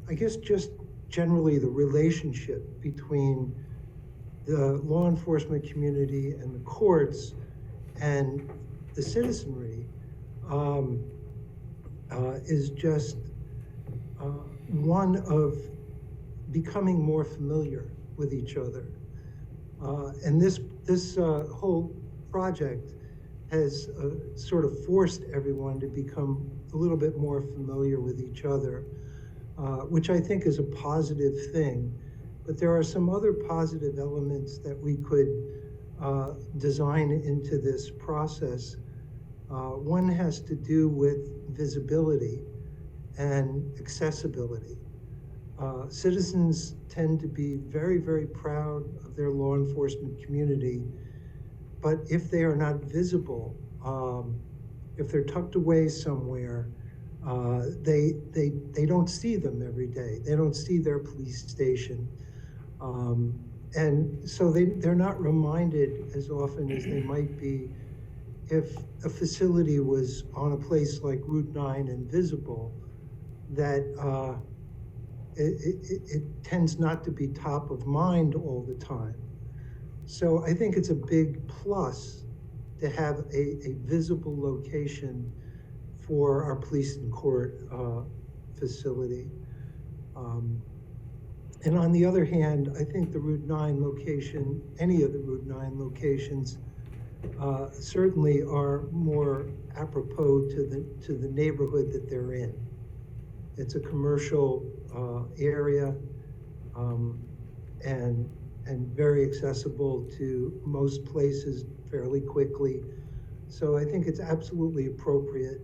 I guess just generally the relationship between the law enforcement community and the courts and the citizenry is just one of becoming more familiar with each other. And this whole project has sort of forced everyone to become a little bit more familiar with each other, which I think is a positive thing. But there are some other positive elements that we could design into this process. One has to do with visibility and accessibility. Citizens tend to be very, very proud of their law enforcement community, but if they are not visible, if they're tucked away somewhere, they don't see them every day. They don't see their police station. And so they're not reminded as often as they might be if a facility was on a place like Route 9 and visible, that it tends not to be top of mind all the time. So I think it's a big plus to have a visible location for our police and court facility. And on the other hand, I think the Route 9 location, any of the Route 9 locations, certainly are more apropos to the neighborhood that they're in. It's a commercial area and very accessible to most places fairly quickly. So I think it's absolutely appropriate.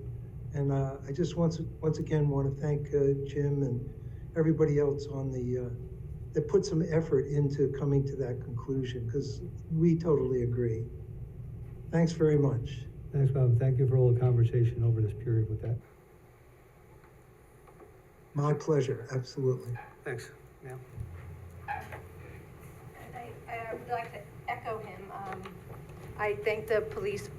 And I just once again want to thank Jim and everybody else on that put some effort into coming to that conclusion, because we totally agree. Thanks very much. Thanks, Bob. Thank you for all the conversation over this period with that. My pleasure, absolutely. Thanks. Yeah. I would like to echo him. I thank the police,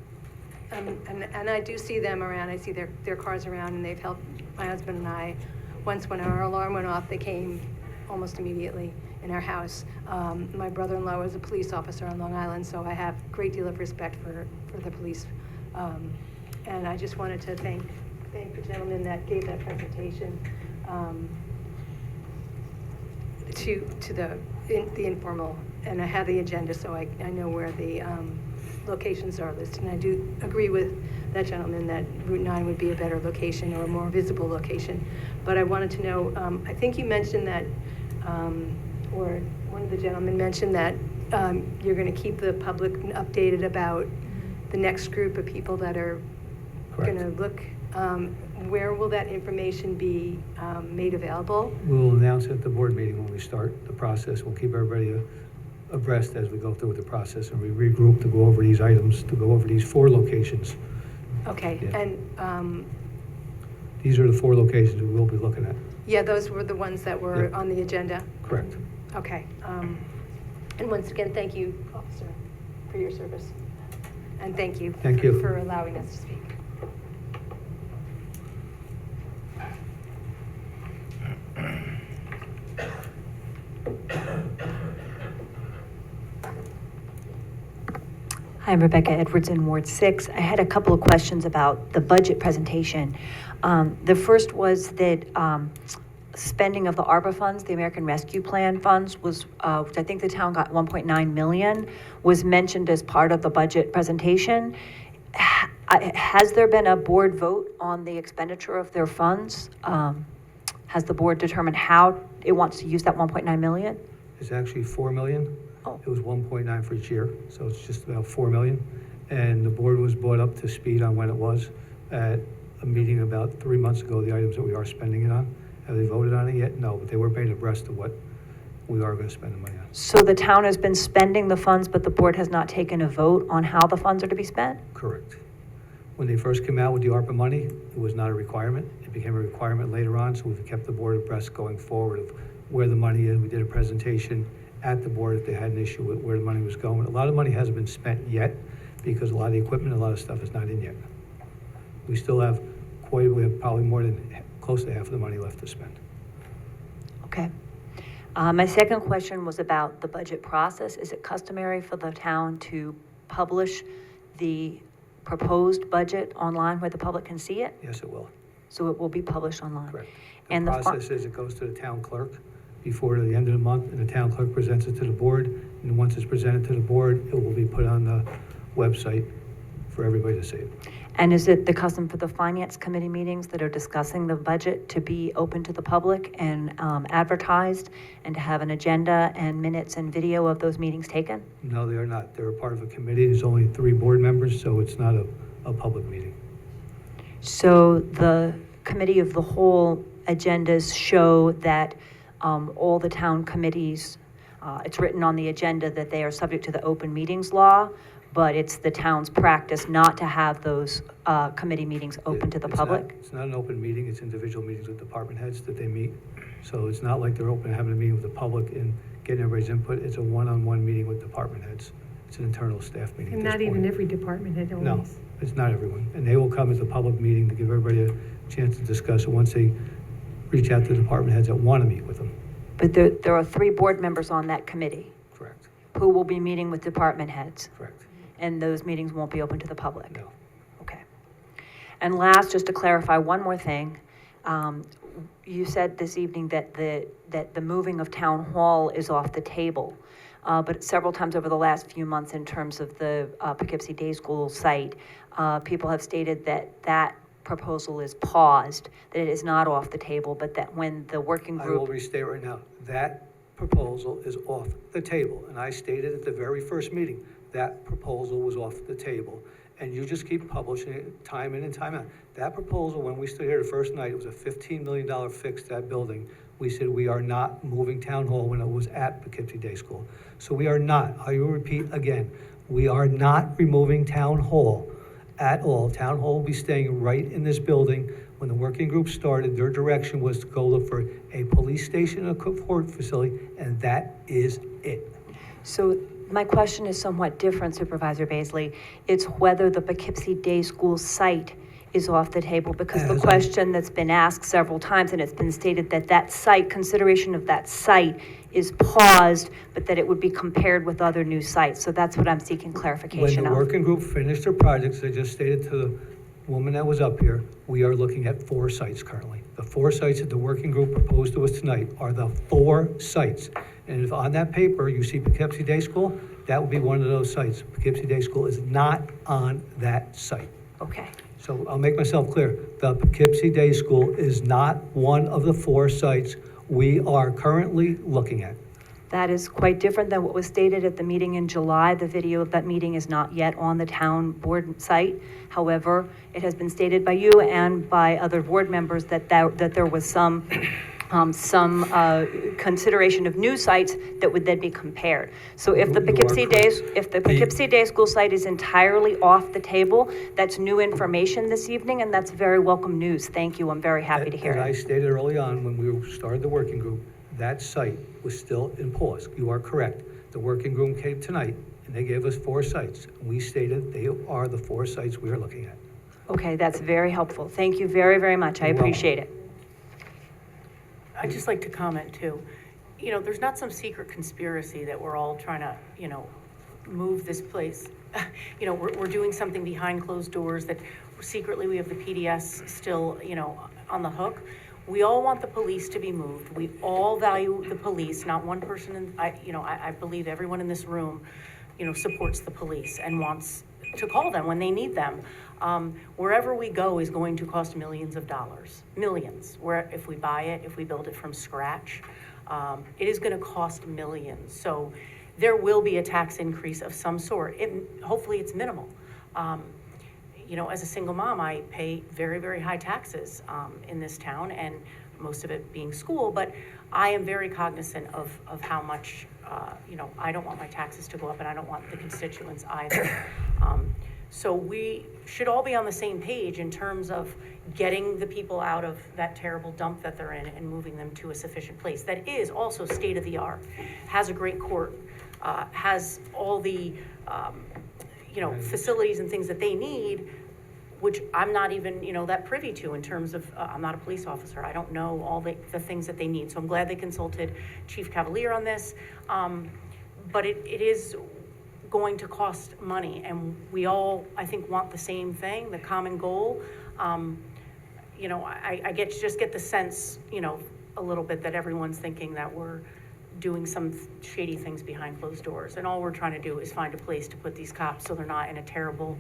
and I do see them around. I see their cars around, and they've helped my husband and I. Once when our alarm went off, they came almost immediately in our house. My brother-in-law was a police officer on Long Island, so I have a great deal of respect for the police. And I just wanted to thank the gentleman that gave that presentation to the informal, and I have the agenda, so I know where the locations are listed. And I do agree with that gentleman that Route 9 would be a better location or a more visible location. But I wanted to know, I think you mentioned that, or one of the gentlemen mentioned that you're going to keep the public updated about the next group of people that are going to look. Where will that information be made available? We'll announce at the board meeting when we start the process. We'll keep everybody abreast as we go through the process, and we regroup to go over these items, to go over these 4 locations. Okay, Yeah. and These are the 4 locations we will be looking at. yeah, those were the ones that were Yeah. on the agenda. Correct. Okay. And once again, thank you, officer, for your service. And thank you. Thank you. For allowing us to speak. Hi, I'm Rebecca Edwards in Ward 6. I had a couple of questions about the budget presentation. The first was that spending of the ARPA funds, the American Rescue Plan funds, was, which I think the town got 1.9 million, was mentioned as part of the budget presentation. Has there been a board vote on the expenditure of their funds? Has the board determined how it wants to use that 1.9 million? It's actually 4 million. Oh. It was 1.9 for each year, so it's just about 4 million. And the board was brought up to speed on when it was at a meeting about 3 months ago, the items that we are spending it on. Have they voted on it yet? No, but they were made abreast of what we are going to spend the money on. So the town has been spending the funds, but the board has not taken a vote on how the funds are to be spent? Correct. When they first came out with the ARPA money, it was not a requirement. It became a requirement later on, so we've kept the board abreast going forward of where the money is. We did a presentation at the board if they had an issue with where the money was going. A lot of money hasn't been spent yet because a lot of the equipment, a lot of stuff is not in yet. We still have we have probably more than close to half of the money left to spend. Okay. My second question was about the budget process. Is it customary for the town to publish the proposed budget online where the public can see it? Yes, it will. So it will be published online? Correct. And The the process is it goes to the town clerk before the end of the month, and the town clerk presents it to the board. And once it's presented to the board, it will be put on the website for everybody to see it. And is it the custom for the finance committee meetings that are discussing the budget to be open to the public and advertised, and to have an agenda and minutes and video of those meetings taken? No, they are not. They're a part of a committee. There's only 3 board members, so it's not a public meeting. So the committee of the whole agendas show that All the town committees, it's written on the agenda that they are subject to the open meetings law, but it's the town's practice not to have those committee meetings open to the It's not- public. It's not an open meeting, it's individual meetings with department heads that they meet. So it's not like they're open, having a meeting with the public and getting everybody's input. It's a one-on-one meeting with department heads. It's an internal staff meeting at And this not even point. every department head No, always. it's not everyone. And they will come as a public meeting to give everybody a chance to discuss it once they reach out to the department heads that want to meet with them. But there are 3 board members on that committee Correct, who will be meeting with department heads, correct. and those meetings won't be open to the public. No. Okay. And last, just to clarify one more thing, you said this evening that the moving of town hall is off the table. But several times over the last few months, in terms of the Poughkeepsie Day School site, people have stated that that proposal is paused, that it is not off the table, but that when the working I will group, restate right now, that proposal is off the table. And I stated at the very first meeting, that proposal was off the table. And you just keep publishing it time in and time out. That proposal, when we stood here the first night, it was a $15 million fix to that building. We said we are not moving town hall when it was at Poughkeepsie Day School. So we are not, I will repeat again, we are not removing town hall at all. Town hall will be staying right in this building. When the working group started, their direction was to go look for a police station and a court facility, and that is it. so my question is somewhat different, Supervisor Baisley. It's whether the Poughkeepsie Day School site is off the table, because the As I- question that's been asked several times, and it's been stated that that site, consideration of that site is paused, but that it would be compared with other new sites. So that's what I'm seeking When clarification the of. working group finished their projects, I just stated to the woman that was up here, we are looking at 4 sites currently. The 4 sites that the working group proposed to us tonight are the 4 sites. And if on that paper you see Poughkeepsie Day School, that will be one of those sites. Poughkeepsie Day School is not on that site. Okay. So I'll make myself clear. The Poughkeepsie Day School is not one of the 4 sites we are currently looking at. That is quite different than what was stated at the meeting in July. The video of that meeting is not yet on the town board site. However, it has been stated by you and by other board members that there was some consideration of new sites that would then be compared. So if the You are Poughkeepsie Days, correct. if the Poughkeepsie Day School site is entirely off the table, that's new information this evening, and that's very welcome news. Thank you. I'm very happy to hear As I it. stated early on, when we started the working group, that site was still in pause. You are correct. The working group came tonight, and they gave us 4 sites. We stated they are the 4 sites we are looking at. Okay, that's very helpful. Thank you very, very much. I You're welcome. appreciate it. I'd just like to comment too. You know, there's not some secret conspiracy that we're all trying to, move this place. We're doing something behind closed doors that secretly we have the PDS still, on the hook. We all want the police to be moved. We all value the police, not one person, I believe everyone in this room, supports the police and wants to call them when they need them. Wherever we go is going to cost millions of dollars, millions. Where if we buy it, if we build it from scratch, it is going to cost millions. So there will be a tax increase of some sort. Hopefully it's minimal. As a single mom, I pay very, very high taxes in this town, and most of it being school, but I am very cognizant of how much, I don't want my taxes to go up, and I don't want the constituents either. So we should all be on the same page in terms of getting the people out of that terrible dump that they're in and moving them to a sufficient place that is also state-of-the-art, has a great court, has all the, facilities and things that they need, which I'm not even, that privy to in terms of, I'm not a police officer. I don't know all the things that they need. So I'm glad they consulted Chief Cavalier on this. But it is going to cost money, and we all, I think, want the same thing, the common goal. I get the sense, a little bit that everyone's thinking that we're doing some shady things behind closed doors, and all we're trying to do is find a place to put these cops so they're not in a terrible,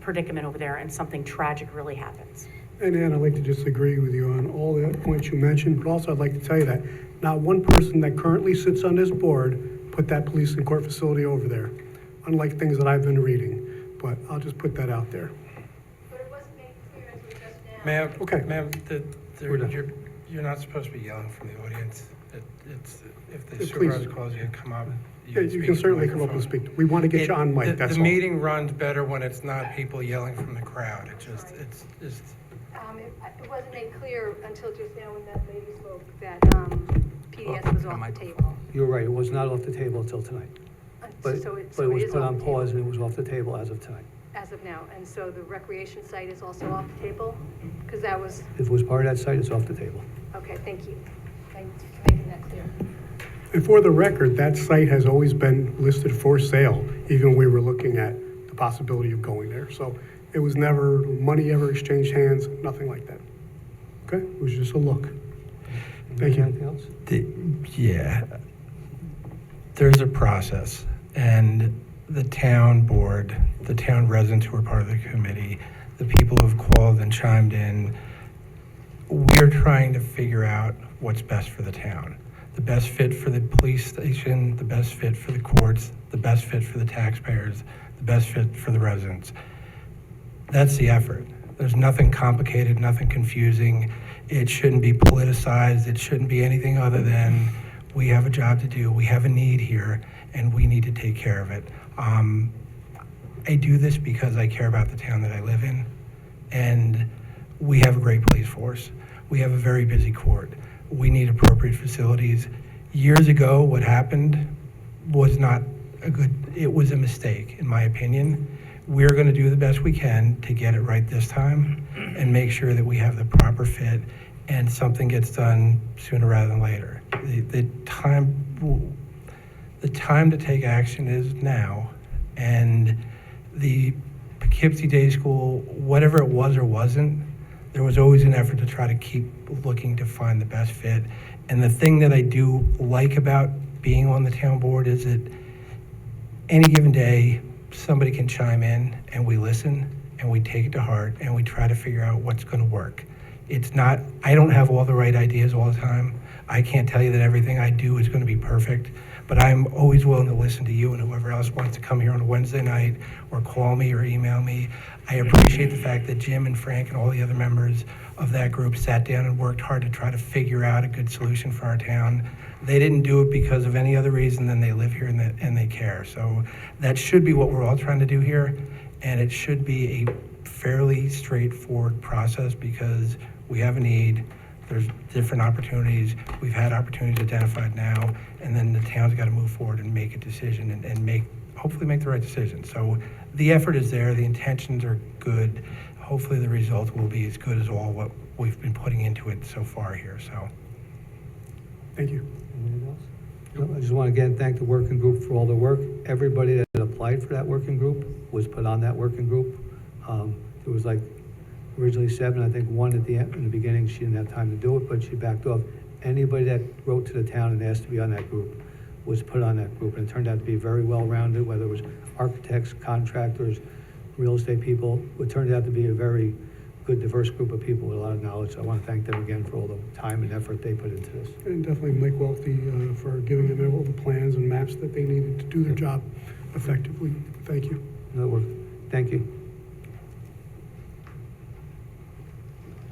predicament over there and something tragic really happens. And Ann, I'd like to just agree with you on all the points you mentioned, but also I'd like to tell you that not one person that currently sits on this board put that police and court facility over there, unlike things that I've been reading. But I'll just put that out there. But it wasn't made clear as we just now. Ma'am, Okay. ma'am, We're done. You're not supposed to be yelling from the audience. It's, if the Please. supervisor calls you to come up. Yeah, you speak can to the certainly come up and microphone. speak. We want to get you on The- mic, that's all. The meeting runs better when it's not people yelling from the crowd. It's just, It wasn't made clear until just now when that lady spoke that PDS was off the table. You're right, it was not off the table until tonight. But, So but it was is put off on the table pause and it was off the table as of tonight. as of now. And so the recreation site is also off the table? Because that was, If it was part of that site, it's off the table. okay, thank you. Thanks for making that clear. And for the record, that site has always been listed for sale, even when we were looking at the possibility of going there. So it was never, money ever exchanged hands, nothing like that. Okay, it was just a look. Thank you. Anything else? yeah. There's a process, and the town board, the town residents who are part of the committee, the people who've called and chimed in, we're trying to figure out what's best for the town. The best fit for the police station, the best fit for the courts, the best fit for the taxpayers, the best fit for the residents. That's the effort. There's nothing complicated, nothing confusing. It shouldn't be politicized. It shouldn't be anything other than we have a job to do, we have a need here, and we need to take care of it. I do this because I care about the town that I live in, and we have a great police force. We have a very busy court. We need appropriate facilities. Years ago, what happened was not it was a mistake, in my opinion. We're gonna do the best we can to get it right this time and make sure that we have the proper fit and something gets done sooner rather than later. The time to take action is now, and the Poughkeepsie Day School, whatever it was or wasn't, there was always an effort to try to keep looking to find the best fit. And the thing that I do like about being on the town board is that any given day, somebody can chime in and we listen and we take it to heart and we try to figure out what's going to work. It's not, I don't have all the right ideas all the time. I can't tell you that everything I do is going to be perfect, but I'm always willing to listen to you and whoever else wants to come here on a Wednesday night or call me or email me. I appreciate the fact that Jim and Frank and all the other members of that group sat down and worked hard to try to figure out a good solution for our town. They didn't do it because of any other reason than they live here and they care. So that should be what we're all trying to do here, and it should be a fairly straightforward process because we have a need. There's different opportunities. We've had opportunities identified now, and then the town's got to move forward and make a decision and hopefully make the right decision. So the effort is there, the intentions are good. Hopefully the result will be as good as all what we've been putting into it so far here, so. Thank you. Anything else? No, I just want to again thank the working group for all their work. Everybody that applied for that working group was put on that working group. There was like originally 7, I think 1 at the end, in the beginning, she didn't have time to do it, but she backed off. Anybody that wrote to the town and asked to be on that group was put on that group, and it turned out to be very well-rounded, whether it was architects, contractors, real estate people. It turned out to be a very good, diverse group of people with a lot of knowledge. So I want to thank them again for all the time and effort they put into this. And definitely Mike Welty for giving them all the plans and maps that they needed to do their job effectively. Thank you. No work. Thank you.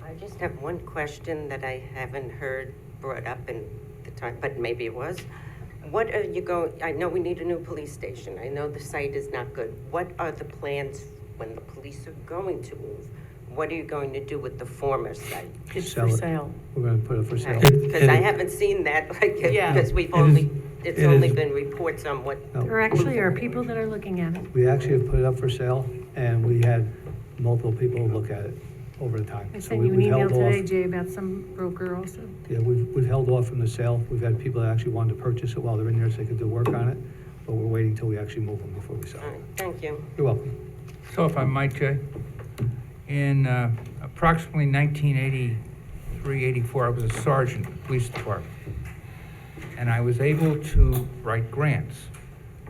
I just have one question that I haven't heard brought up in the time, but maybe it was. What are you going, I know we need a new police station. I know the site is not good. What are the plans when the police are going to move? What are you going to do with the former site? It's Sell for it. sale. We're going to put it for sale. Because I haven't seen that, Yeah. because we've It only, is- it's it only is- been reports on what. No. There actually are people that are looking at it. We actually have put it up for sale, and we had multiple people look at it over the time. I So sent we- you an we've email held off. today, Jay, about some broker also. Yeah, we've held off from the sale. We've had people that actually wanted to purchase it while they're in there so they could do work on it, but we're waiting until we actually move them before we sell All it. right, thank you. You're welcome. So if I might, Jay, in approximately 1983, 84, I was a sergeant in the police department. And I was able to write grants.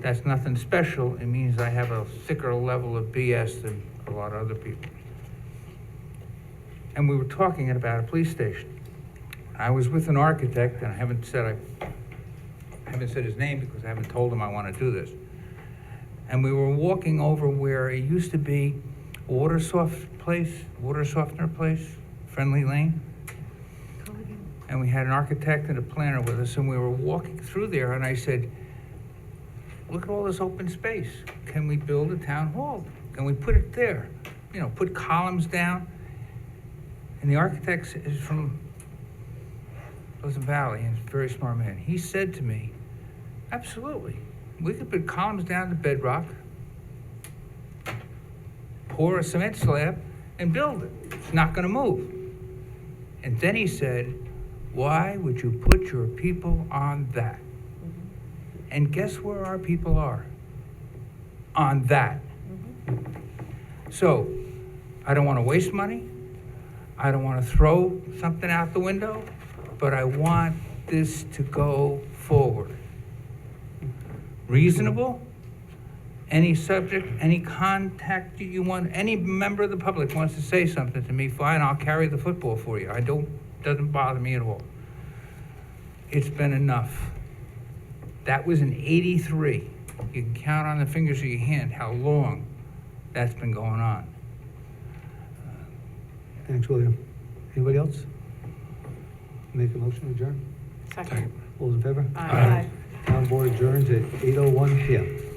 That's nothing special. It means I have a thicker level of BS than a lot of other people. And we were talking about a police station. I was with an architect, and I haven't said his name because I haven't told him I want to do this. And we were walking over where it used to be a water softener place, Friendly Lane. and we had an architect and a planner with us, and we were walking through there, and I said, look at all this open space. Can we build a town hall? Can we put it there? You know, put columns down? And the architect is from Pleasant Valley, and he's a very smart man. He said to me, absolutely. We could put columns down to bedrock, pour a cement slab, and build it. It's not gonna move. And then he said, why would you put your people on that? And guess where our people are? On that. So, I don't wanna waste money. I don't wanna throw something out the window, but I want this to go forward. Reasonable? Any subject, any contact you want, any member of the public wants to say something to me, fine, I'll carry the football for you. Doesn't bother me at all. It's been enough. That was in '83. You can count on the fingers of your hand how long that's been going on. Thanks, William. Anybody else? Make a motion to adjourn? Second. All those in favor? Aye. Town board adjourns at 8:01 PM.